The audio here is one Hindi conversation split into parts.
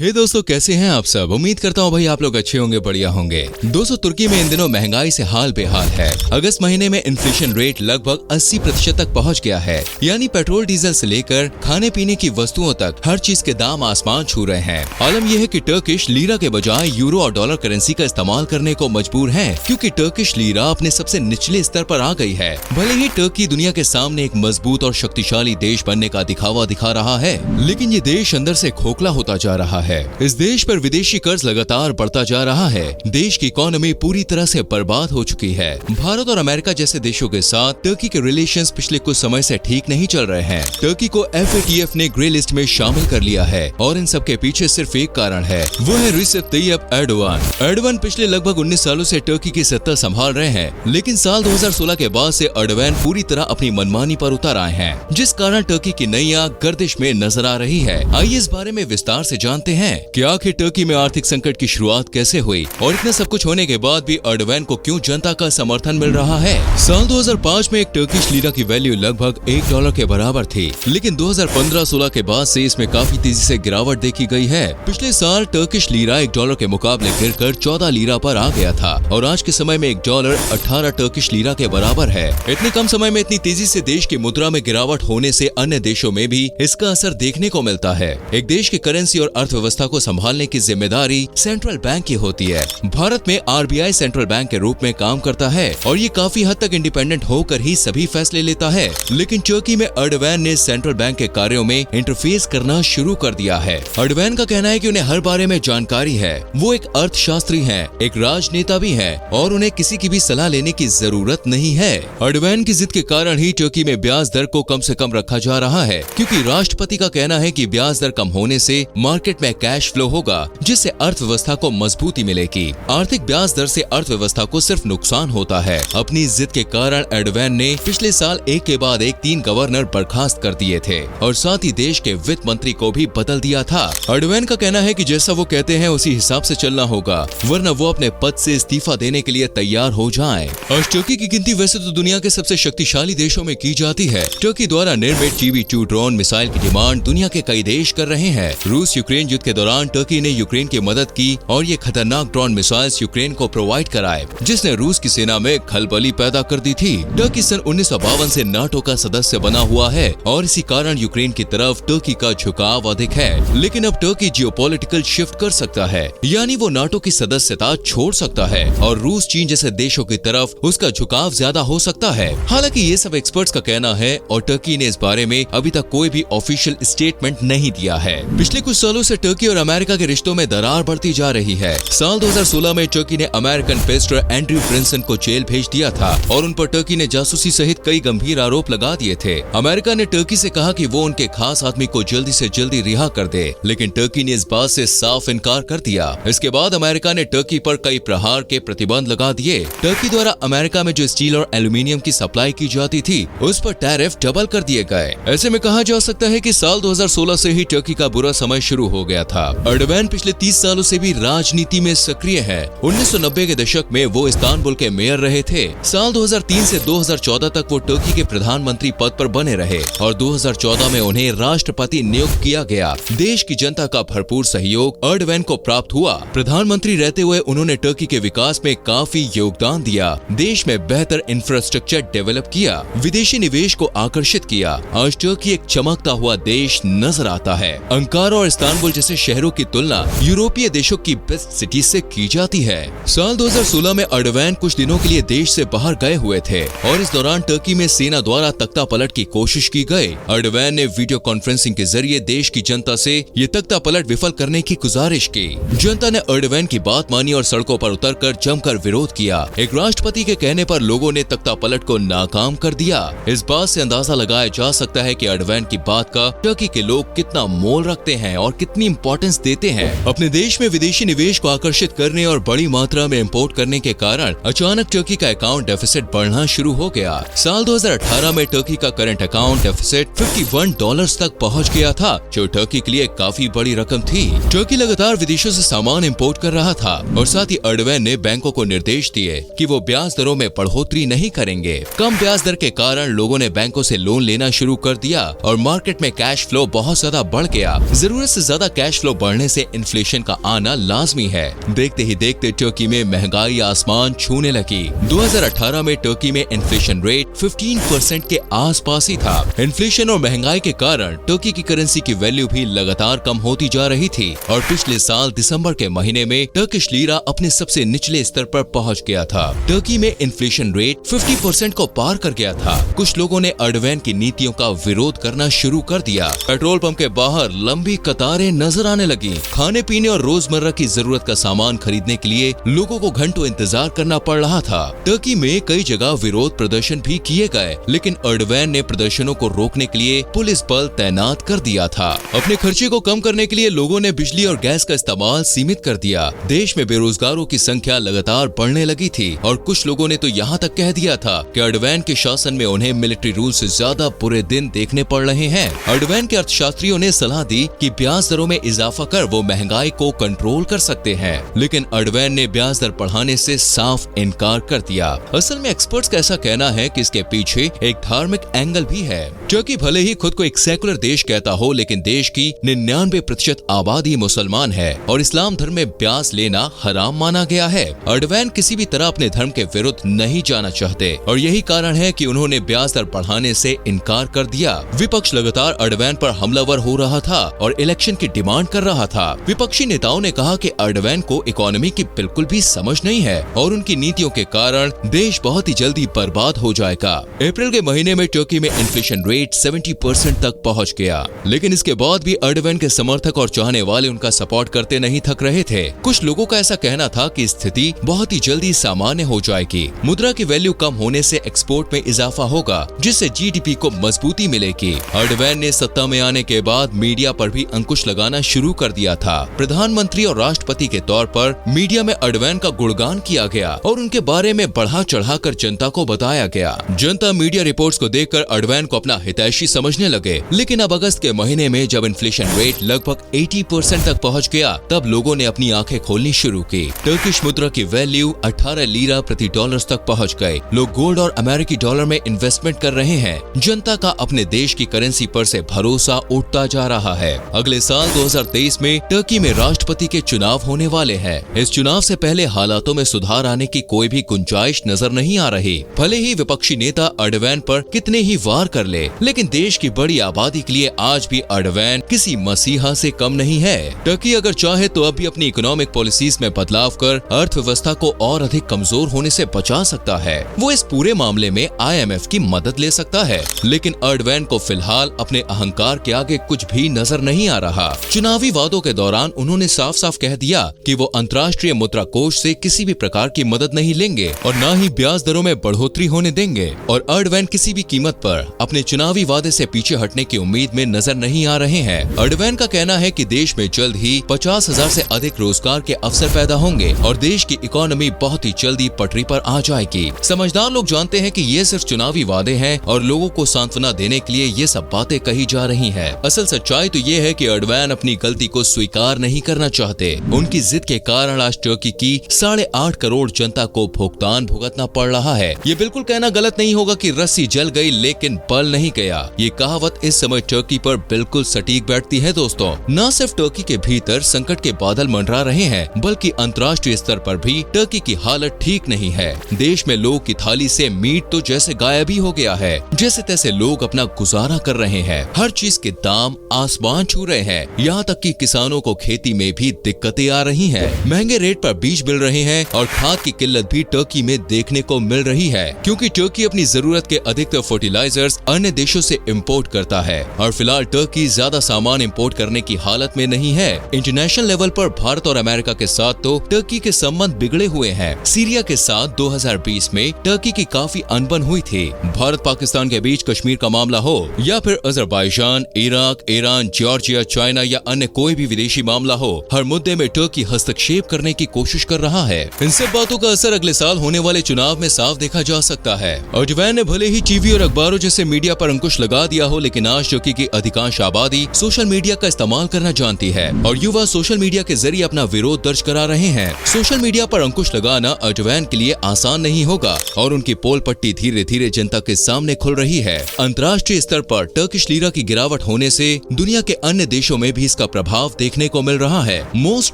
हे दोस्तों, कैसे हैं आप सब। उम्मीद करता हूँ भाई आप लोग अच्छे होंगे, बढ़िया होंगे। दोस्तों, तुर्की में इन दिनों महंगाई से हाल बेहाल है। अगस्त महीने में इन्फ्लेशन रेट लगभग 80% तक पहुँच गया है। यानी पेट्रोल डीजल से लेकर खाने पीने की वस्तुओं तक हर चीज के दाम आसमान छू रहे हैं। आलम यह है कि टर्किश लीरा के बजाय यूरो और डॉलर करेंसी का इस्तेमाल करने को मजबूर है, क्योंकि टर्किश लीरा अपने सबसे निचले स्तर पर आ गई है। भले ही टर्की दुनिया के सामने एक मजबूत और शक्तिशाली देश बनने का दिखावा दिखा रहा है, लेकिन ये देश अंदर से खोखला होता जा रहा है। इस देश पर विदेशी कर्ज लगातार बढ़ता जा रहा है। देश की इकोनॉमी पूरी तरह से बर्बाद हो चुकी है। भारत और अमेरिका जैसे देशों के साथ टर्की के रिलेशंस पिछले कुछ समय से ठीक नहीं चल रहे हैं। टर्की को FATF ने ग्रे लिस्ट में शामिल कर लिया है और इन सब के पीछे सिर्फ एक कारण है, वो है रिसेप तैयप एर्डोगान। एर्डोगान पिछले लगभग 19 सालों से टर्की की सत्ता संभाल रहे हैं, लेकिन साल 2016 के बाद से एर्डोगान पूरी तरह अपनी मनमानी पर उतर आए हैं, जिस कारण टर्की की नैया गर्दिश में नजर आ रही है। आइए इस बारे में विस्तार से जानते हैं कि आखिर टर्की में आर्थिक संकट की शुरुआत कैसे हुई और इतना सब कुछ होने के बाद भी एर्डोगान को क्यों जनता का समर्थन मिल रहा है। साल 2005 में एक टर्किश लीरा की वैल्यू लगभग $1 के बराबर थी, लेकिन 2015-16 के बाद से इसमें काफी तेजी से गिरावट देखी गई है। पिछले साल टर्किश लीरा $1 के मुकाबले गिरकर 14 लीरा पर आ गया था और आज के समय में $1 18 टर्किश लीरा के बराबर है। इतने कम समय में इतनी तेजी से देश की मुद्रा में गिरावट होने से अन्य देशों में भी इसका असर देखने को मिलता है। एक देश की करेंसी और अर्थव्यवस्था को संभालने की जिम्मेदारी सेंट्रल बैंक की होती है। भारत में RBI सेंट्रल बैंक के रूप में काम करता है और ये काफी हद तक इंडिपेंडेंट होकर ही सभी फैसले लेता है, लेकिन टर्की में एर्डोगान ने सेंट्रल बैंक के कार्यों में इंटरफेस करना शुरू कर दिया है। एर्डोगान का कहना है कि उन्हें हर बारे में जानकारी है। वो एक अर्थशास्त्री हैं, एक राजनेता भी हैं और उन्हें किसी की भी सलाह लेने की जरूरत नहीं है। एर्डोगान की जिद के कारण ही टर्की में ब्याज दर को कम से कम रखा जा रहा है, क्योंकि राष्ट्रपति का कहना है कि ब्याज दर कम होने से मार्केट में कैश फ्लो होगा, जिससे अर्थव्यवस्था को मजबूती मिलेगी। आर्थिक ब्याज दर से अर्थव्यवस्था को सिर्फ नुकसान होता है। अपनी जिद के कारण एर्डोगान ने पिछले साल एक के बाद एक 3 गवर्नर बर्खास्त कर दिए थे और साथ ही देश के वित्त मंत्री को भी बदल दिया था। एर्डोगान का कहना है कि जैसा वो कहते हैं उसी हिसाब से चलना होगा, वरना वो अपने पद से इस्तीफा देने के लिए तैयार हो जाएं। आज टर्की की गिनती वैसे तो दुनिया के सबसे शक्तिशाली देशों में की जाती है। टर्की द्वारा निर्मित TB2 ड्रोन मिसाइल की डिमांड दुनिया के कई देश कर रहे हैं। रूस यूक्रेन युद्ध के दौरान टर्की ने यूक्रेन की मदद की और ये खतरनाक ड्रोन मिसाइल्स यूक्रेन को प्रोवाइड कराए, जिसने रूस की सेना में खलबली पैदा कर दी थी। टर्की सन 1952 से नाटो का सदस्य बना हुआ है और इसी कारण यूक्रेन की तरफ टर्की का झुकाव अधिक है। लेकिन अब टर्की जियोपॉलिटिकल शिफ्ट कर सकता है, यानी वो नाटो की सदस्यता छोड़ सकता है और रूस चीन जैसे देशों की तरफ उसका झुकाव ज्यादा हो सकता है। हालांकि ये सब एक्सपर्ट्स का कहना है और टर्की ने इस बारे में अभी तक कोई भी ऑफिशियल स्टेटमेंट नहीं दिया है। पिछले कुछ सालों से टर्की और अमेरिका के रिश्तों में दरार बढ़ती जा रही है। साल 2016 में टर्की ने अमेरिकन पेस्टर एंड्रयू ब्रिंसन को जेल भेज दिया था और उन पर टर्की ने जासूसी सहित कई गंभीर आरोप लगा दिए थे। अमेरिका ने टर्की से कहा कि वो उनके खास आदमी को जल्दी से जल्दी रिहा कर दे, लेकिन टर्की ने इस बात से साफ इनकार कर दिया। इसके बाद अमेरिका ने टर्की पर कई प्रहार के प्रतिबंध लगा दिए। टर्की द्वारा अमेरिका में जो स्टील और एल्यूमिनियम की सप्लाई की जाती थी, उस पर टैरिफ डबल कर दिए गए। ऐसे में कहा जा सकता है कि साल 2016 से ही टर्की का बुरा समय शुरू हो गया था। एर्डोगान पिछले 30 सालों से भी राजनीति में सक्रिय है। 1990 के दशक में वो इस्तांबुल के मेयर रहे थे। साल 2003 से 2014 तक वो टर्की के प्रधानमंत्री पद पर बने रहे और 2014 में उन्हें राष्ट्रपति नियुक्त किया गया। देश की जनता का भरपूर सहयोग एर्डोगान को प्राप्त हुआ। प्रधानमंत्री रहते हुए उन्होंने टर्की के विकास में काफी योगदान दिया। देश में बेहतर इंफ्रास्ट्रक्चर डेवलप किया, विदेशी निवेश को आकर्षित किया। आज टर्की एक चमकता हुआ देश नजर आता है। अंकारा और इस्तांबुल जैसे शहरों की तुलना यूरोपीय देशों की बेस्ट सिटी से की जाती है। साल 2016 में एर्डोगान कुछ दिनों के लिए देश से बाहर गए हुए थे और इस दौरान टर्की में सेना द्वारा तख्ता पलट की कोशिश की गई। एर्डोगान ने वीडियो कॉन्फ्रेंसिंग के जरिए देश की जनता से ये तख्ता पलट विफल करने की गुजारिश की। जनता ने एर्डोगान की बात मानी और सड़कों पर उतरकर जमकर विरोध किया। एक राष्ट्रपति के कहने पर लोगों ने तख्ता पलट को नाकाम कर दिया। इस बात से अंदाजा लगाया जा सकता है कि एर्डोगान की बात का टर्की के लोग कितना मोल रखते हैं और कितनी इंपॉर्टेंस देते हैं। अपने देश में विदेशी निवेश को आकर्षित करने और बड़ी मात्रा में इंपोर्ट करने के कारण अचानक टर्की का अकाउंट डेफिसिट बढ़ना शुरू हो गया। साल 2018 में टर्की का करंट अकाउंट डेफिसिट $51 तक पहुंच गया था, जो टर्की के लिए काफी बड़ी रकम थी। टर्की लगातार विदेशों से सामान इंपोर्ट कर रहा था और साथ ही एर्डोगान ने बैंकों को निर्देश दिए कि वो ब्याज दरों में बढ़ोतरी नहीं करेंगे। कम ब्याज दर के कारण लोगों ने बैंकों से लोन लेना शुरू कर दिया और मार्केट में कैश फ्लो बहुत ज्यादा बढ़ गया। जरूरत से ज्यादा कैश कैश फ्लो बढ़ने से इन्फ्लेशन का आना लाजमी है। देखते ही देखते टर्की में महंगाई आसमान छूने लगी। 2018 में टर्की में इन्फ्लेशन रेट 15% के आसपास ही था। इन्फ्लेशन और महंगाई के कारण टर्की की करेंसी की वैल्यू भी लगातार कम होती जा रही थी और पिछले साल दिसंबर के महीने में टर्किश लीरा अपने सबसे निचले स्तर पर पहुंच गया था। टर्की में इन्फ्लेशन रेट 50% को पार कर गया था। कुछ लोगों ने अर्डोगैन की नीतियों का विरोध करना शुरू कर दिया। पेट्रोल पंप के बाहर लंबी कतारें नजर आने लगी। खाने पीने और रोजमर्रा की जरूरत का सामान खरीदने के लिए लोगों को घंटों इंतजार करना पड़ रहा था। टर्की में कई जगह विरोध प्रदर्शन भी किए गए, लेकिन अर्डोगैन ने प्रदर्शनों को रोकने के लिए पुलिस बल तैनात कर दिया था। अपने खर्चे को कम करने के लिए लोगों ने बिजली और गैस का इस्तेमाल सीमित कर दिया। देश में बेरोजगारों की संख्या लगातार बढ़ने लगी थी और कुछ लोगों ने तो यहाँ तक कह दिया था कि अर्डोगैन के शासन में उन्हें मिलिट्री रूल से ज्यादा बुरे दिन देखने पड़ रहे हैं। अर्डोगैन के अर्थशास्त्रियों ने सलाह दी कि ब्याज दरों में इजाफा कर वो महंगाई को कंट्रोल कर सकते हैं, लेकिन अर्डोगैन ने ब्याज दर बढ़ाने से साफ इनकार कर दिया। असल में एक्सपर्ट्स का ऐसा कहना है कि इसके पीछे एक धार्मिक एंगल भी है। टर्की भले ही खुद को एक सेकुलर देश कहता हो, लेकिन देश की 99% आबादी मुसलमान है और इस्लाम धर्म में ब्याज लेना हराम माना गया है। अर्डोगैन किसी भी तरह अपने धर्म के विरुद्ध नहीं जाना चाहते और यही कारण है कि उन्होंने ब्याज दर बढ़ाने से इनकार कर दिया। विपक्ष लगातार अर्डोगैन पर हमलावर हो रहा था और इलेक्शन की डिमांड कर रहा था। विपक्षी नेताओं ने कहा कि अर्डोगैन को इकोनॉमी की बिल्कुल भी समझ नहीं है और उनकी नीतियों के कारण देश बहुत ही जल्दी बर्बाद हो जाएगा। अप्रैल के महीने में टर्की में इन्फ्लेशन रेट 70% तक पहुंच गया, लेकिन इसके बाद भी अर्डोगैन के समर्थक और चाहने वाले उनका सपोर्ट करते नहीं थक रहे थे। कुछ लोगों का ऐसा कहना था कि स्थिति बहुत ही जल्दी सामान्य हो जाएगी। मुद्रा की वैल्यू कम होने से एक्सपोर्ट में इजाफा होगा, जिससे जीडीपी को मजबूती मिलेगी। अर्डोगैन ने सत्ता में आने के बाद मीडिया पर भी अंकुश लगाना शुरू कर दिया था। प्रधानमंत्री और राष्ट्रपति के तौर पर मीडिया में अर्डोगैन का गुणगान किया गया और उनके बारे में बढ़ा चढ़ाकर जनता को बताया गया। जनता मीडिया रिपोर्ट्स को देखकर अर्डोगैन को अपना हितैषी समझने लगे, लेकिन अब अगस्त के महीने में जब इन्फ्लेशन रेट लगभग 80% तक पहुंच गया, तब लोगों ने अपनी आंखें खोलनी शुरू की। टर्किश मुद्रा की वैल्यू 18 लीरा प्रति डॉलर तक पहुंच गए। लोग गोल्ड और अमेरिकी डॉलर में इन्वेस्टमेंट कर रहे हैं। जनता का अपने देश की करेंसी पर से भरोसा उठता जा रहा है। अगले साल 2023 में टर्की में राष्ट्रपति के चुनाव होने वाले हैं। इस चुनाव से पहले हालातों में सुधार आने की कोई भी गुंजाइश नजर नहीं आ रही। भले ही विपक्षी नेता अर्डोगैन पर कितने ही वार कर ले, लेकिन देश की बड़ी आबादी के लिए आज भी अर्डोगैन किसी मसीहा से कम नहीं है। टर्की अगर चाहे तो अब भी अपनी इकोनॉमिक पॉलिसीज में बदलाव कर अर्थव्यवस्था को और अधिक कमजोर होने से बचा सकता है। वो इस पूरे मामले में IMF की मदद ले सकता है, लेकिन अर्डोगैन को फिलहाल अपने अहंकार के आगे कुछ भी नजर नहीं आ रहा। चुनावी वादों के दौरान उन्होंने साफ साफ कह दिया कि वो अंतर्राष्ट्रीय मुद्रा कोष से किसी भी प्रकार की मदद नहीं लेंगे और न ही ब्याज दरों में बढ़ोतरी होने देंगे। और अर्डोगैन किसी भी कीमत पर अपने चुनावी वादे से पीछे हटने की उम्मीद में नजर नहीं आ रहे हैं। अर्डोगैन का कहना है कि देश में जल्द ही 50,000 से अधिक रोजगार के अवसर पैदा होंगे और देश की इकोनॉमी बहुत ही जल्दी पटरी पर आ जाएगी। समझदार लोग जानते हैं कि ये सिर्फ चुनावी वादे हैं और लोगों को सांत्वना देने के लिए ये सब बातें कही जा रही हैं। असल सच्चाई तो ये है कि अर्डोगैन अपनी गलती को स्वीकार नहीं करना चाहते। उनकी जिद के कारण आज टर्की की 8.5 करोड़ जनता को भुगतान भुगतना पड़ रहा है। ये बिल्कुल कहना गलत नहीं होगा कि रस्सी जल गई लेकिन बल नहीं गया। ये कहावत इस समय टर्की पर बिल्कुल सटीक बैठती है दोस्तों। न सिर्फ टर्की के भीतर संकट के बादल मंडरा रहे हैं, बल्कि अंतर्राष्ट्रीय स्तर पर भी टर्की की हालत ठीक नहीं है। देश में लोग की थाली से मीट तो जैसे गायब ही हो गया है। जैसे तैसे लोग अपना गुजारा कर रहे हैं। हर चीज के दाम आसमान छू रहे हैं। यहाँ तक कि किसानों को खेती में भी दिक्कतें आ रही हैं। महंगे रेट पर बीज मिल रहे हैं और खाद की किल्लत भी टर्की में देखने को मिल रही है, क्योंकि टर्की अपनी जरूरत के अधिकतर फर्टिलाइजर्स अन्य देशों से इंपोर्ट करता है और फिलहाल टर्की ज्यादा सामान इंपोर्ट करने की हालत में नहीं है। इंटरनेशनल लेवल पर भारत और अमेरिका के साथ तो टर्की के संबंध बिगड़े हुए हैं। सीरिया के साथ 2020 में टर्की की काफी अनबन हुई थी। भारत पाकिस्तान के बीच कश्मीर का मामला हो या फिर Azerbaijan, Iraq, Iran, Georgia, China या अन्य कोई भी विदेशी मामला हो, हर मुद्दे में टर्की हस्तक्षेप करने की कोशिश कर रहा है। इन सब बातों का असर अगले साल होने वाले चुनाव में साफ देखा जा सकता है। अर्डोगैन ने भले ही टीवी और अखबारों जैसे मीडिया पर अंकुश लगा दिया हो, लेकिन आज टर्की की अधिकांश आबादी सोशल मीडिया का इस्तेमाल करना जानती है और युवा सोशल मीडिया के जरिए अपना विरोध दर्ज करा रहे हैं। सोशल मीडिया पर अंकुश लगाना अर्डोगैन के लिए आसान नहीं होगा और उनकी पोल पट्टी धीरे धीरे जनता के सामने खुल रही है। अंतर्राष्ट्रीय स्तर पर टर्किश लीरा की गिरावट होने से दुनिया के अन्य देशों में भी इसका प्रभाव देखने को मिल रहा है। मोस्ट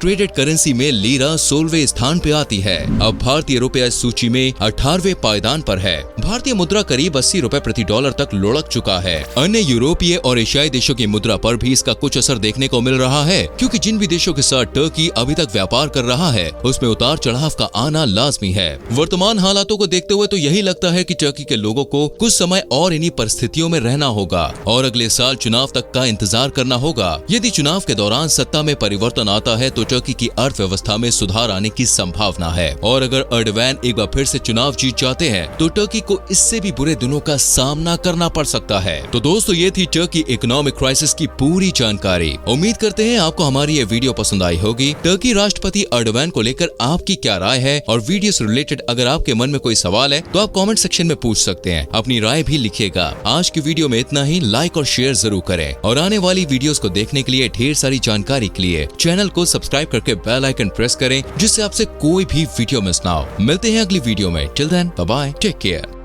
ट्रेडेड करेंसी में लीरा 16वें स्थान पे आती है। अब भारतीय रुपया इस सूची में 18वें पायदान पर है। भारतीय मुद्रा करीब 80 रुपए प्रति डॉलर तक लुढ़क चुका है। अन्य यूरोपीय और एशियाई देशों की मुद्रा पर भी इसका कुछ असर देखने को मिल रहा है, क्योंकि जिन भी देशों के साथ टर्की अभी तक व्यापार कर रहा है उसमें उतार चढ़ाव का आना लाजमी है। वर्तमान हालातों को देखते हुए तो यही लगता है कि टर्की के लोगों को कुछ समय और इन्हीं परिस्थितियों में रहना होगा और अगले साल चुनाव तक का इंतजार करना होगा। यदि चुनाव के दौरान सत्ता में परिवर्तन आता है तो टर्की की अर्थव्यवस्था में सुधार आने की संभावना है, और अगर एर्डोगन एक बार फिर से चुनाव जीत जाते हैं तो टर्की को इससे भी बुरे दिनों का सामना करना पड़ सकता है। तो दोस्तों, ये थी टर्की इकोनॉमिक क्राइसिस की पूरी जानकारी। उम्मीद करते हैं आपको हमारी ये वीडियो पसंद आई होगी। टर्की राष्ट्रपति एर्डोगन को लेकर आपकी क्या राय है, और वीडियो से रिलेटेड अगर आपके मन में कोई सवाल है तो आप कमेंट सेक्शन में पूछ सकते हैं, अपनी राय भी लिखिएगा। आज की वीडियो में इतना ही। लाइक और शेयर जरूर करें, और आने वाली वीडियोस को देखने के लिए, ढेर सारी जानकारी के लिए चैनल को सब्सक्राइब करके बेल आइकन प्रेस करें, जिससे आपसे कोई भी वीडियो मिस ना हो। मिलते हैं अगली वीडियो में। Till then, bye bye, take care.